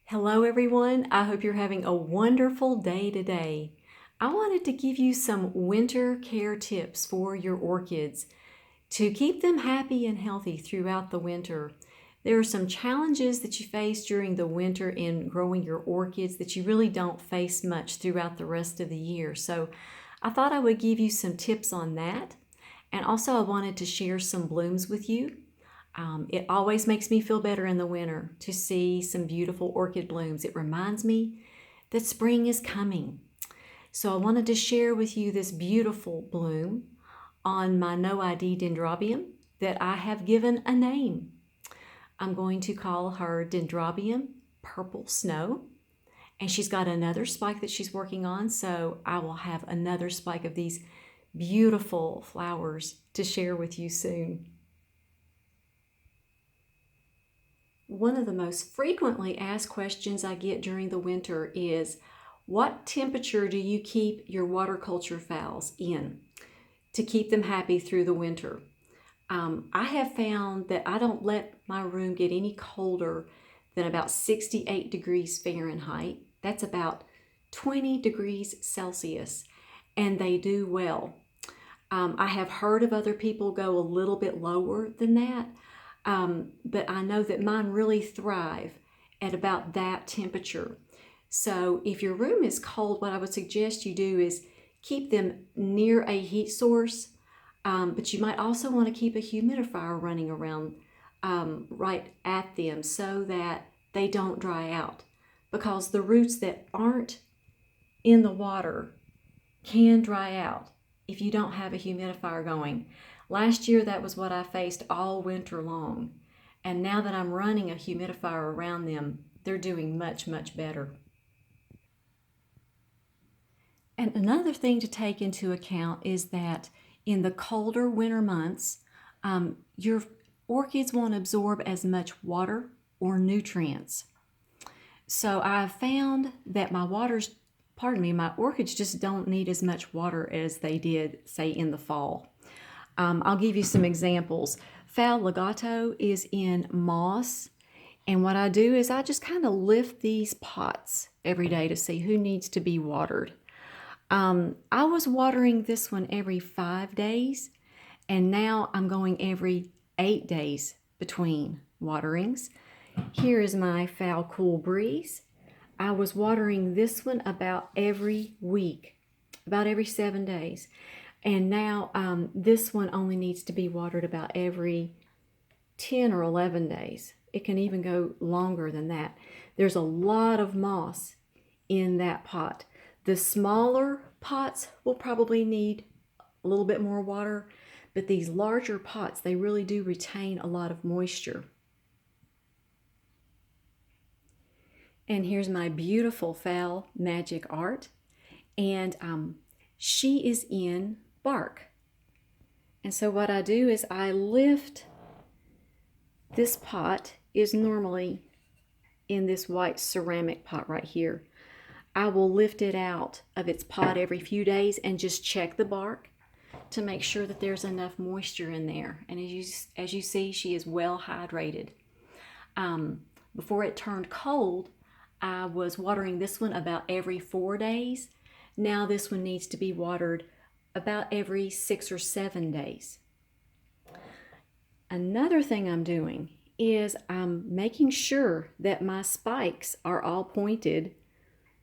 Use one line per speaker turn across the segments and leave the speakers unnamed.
Hello everyone, I hope you're having a wonderful day today. I wanted to give you some winter care tips for your orchids to keep them happy and healthy throughout the winter. There are some challenges that you face during the winter in growing your orchids that you really don't face much throughout the rest of the year. So I thought I would give you some tips on that. And also I wanted to share some blooms with you. It always makes me feel better in the winter to see some beautiful orchid blooms. It reminds me that spring is coming. So I wanted to share with you this beautiful bloom on my no ID dendrobium that I have given a name. I'm going to call her Dendrobium Purple Snow. And she's got another spike that she's working on, so I will have another spike of these beautiful flowers to share with you soon. One of the most frequently asked questions I get during the winter is, what temperature do you keep your water culture phals in to keep them happy through the winter? I have found that I don't let my room get any colder than about 68 degrees Fahrenheit. That's about 20 degrees Celsius, and they do well. I have heard of other people go a little bit lower than that. But I know that mine really thrive at about that temperature. So if your room is cold, what I would suggest you do is keep them near a heat source, but you might also want to keep a humidifier running around right at them so that they don't dry out, because the roots that aren't in the water can dry out if you don't have a humidifier going. Last year, that was what I faced all winter long. And now that I'm running a humidifier around them, they're doing much, much better. And another thing to take into account is that in the colder winter months, your orchids won't absorb as much water or nutrients. So I've found that my orchids just don't need as much water as they did, say, in the fall. I'll give you some examples. Phal legato is in moss, and what I do is I just kind of lift these pots every day to see who needs to be watered. I was watering this one every 5 days, and now I'm going every 8 days between waterings. Here is my Phal Cool Breeze. I was watering this one about every week, about every 7 days. And now this one only needs to be watered about every 10 or 11 days. It can even go longer than that. There's a lot of moss in that pot. The smaller pots will probably need a little bit more water, but these larger pots, they really do retain a lot of moisture. And here's my beautiful Phal Magic Art. And she is in bark. And so what I do is I lift, this pot is normally in this white ceramic pot right here. I will lift it out of its pot every few days and just check the bark to make sure that there's enough moisture in there. And as you see, she is well hydrated. Before it turned cold, I was watering this one about every 4 days. Now this one needs to be watered about every 6 or 7 days. Another thing I'm doing is I'm making sure that my spikes are all pointed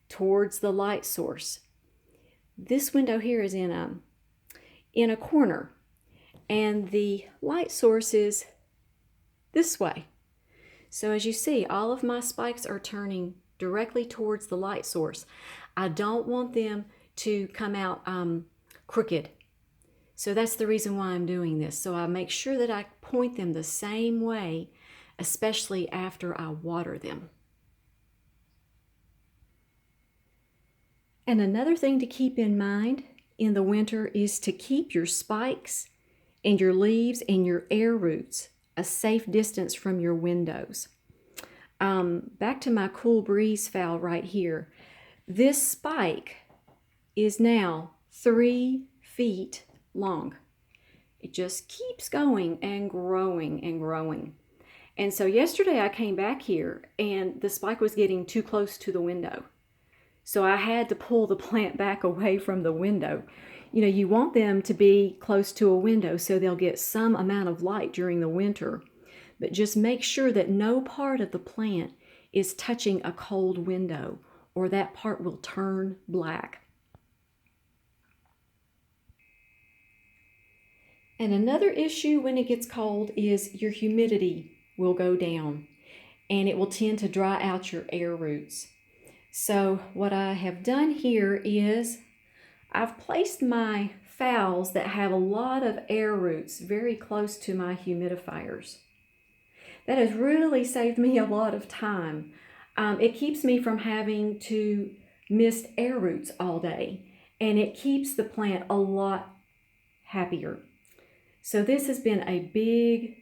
towards the light source. This window here is in a corner, and the light source is this way. So as you see, all of my spikes are turning directly towards the light source. I don't want them to come out crooked. So that's the reason why I'm doing this. So I make sure that I point them the same way, especially after I water them. And another thing to keep in mind in the winter is to keep your spikes and your leaves and your air roots a safe distance from your windows. Back to my Cool Breeze Phal right here. This spike is now 3 feet long. It just keeps going and growing and growing. And so yesterday I came back here and the spike was getting too close to the window. So I had to pull the plant back away from the window. You know, you want them to be close to a window so they'll get some amount of light during the winter. But just make sure that no part of the plant is touching a cold window, or that part will turn black. And another issue when it gets cold is your humidity will go down and it will tend to dry out your air roots. So what I have done here is I've placed my phals that have a lot of air roots very close to my humidifiers. That has really saved me a lot of time. It keeps me from having to mist air roots all day, and it keeps the plant a lot happier. So this has been a big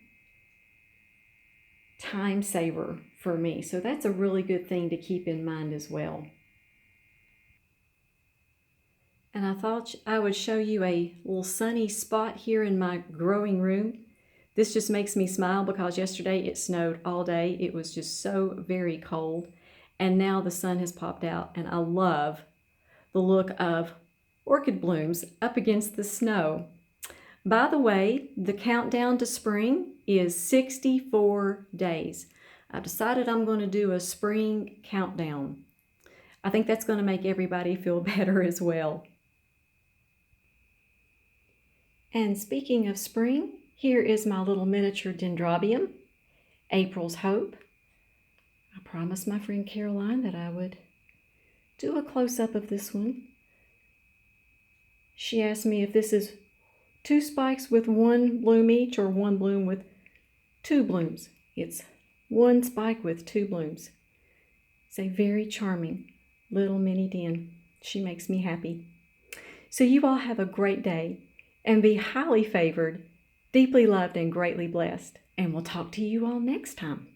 time saver for me. So that's a really good thing to keep in mind as well. And I thought I would show you a little sunny spot here in my growing room. This just makes me smile because yesterday it snowed all day. It was just so very cold. And now the sun has popped out and I love the look of orchid blooms up against the snow. By the way, the countdown to spring is 64 days. I've decided I'm going to do a spring countdown. I think that's going to make everybody feel better as well. And speaking of spring, here is my little miniature Dendrobium, April's Hope. I promised my friend Caroline that I would do a close-up of this one. She asked me if this is 2 spikes with 1 bloom each or 1 bloom with 2 blooms. It's 1 spike with 2 blooms. It's a very charming little mini den. She makes me happy. So you all have a great day and be highly favored, deeply loved, and greatly blessed. And we'll talk to you all next time.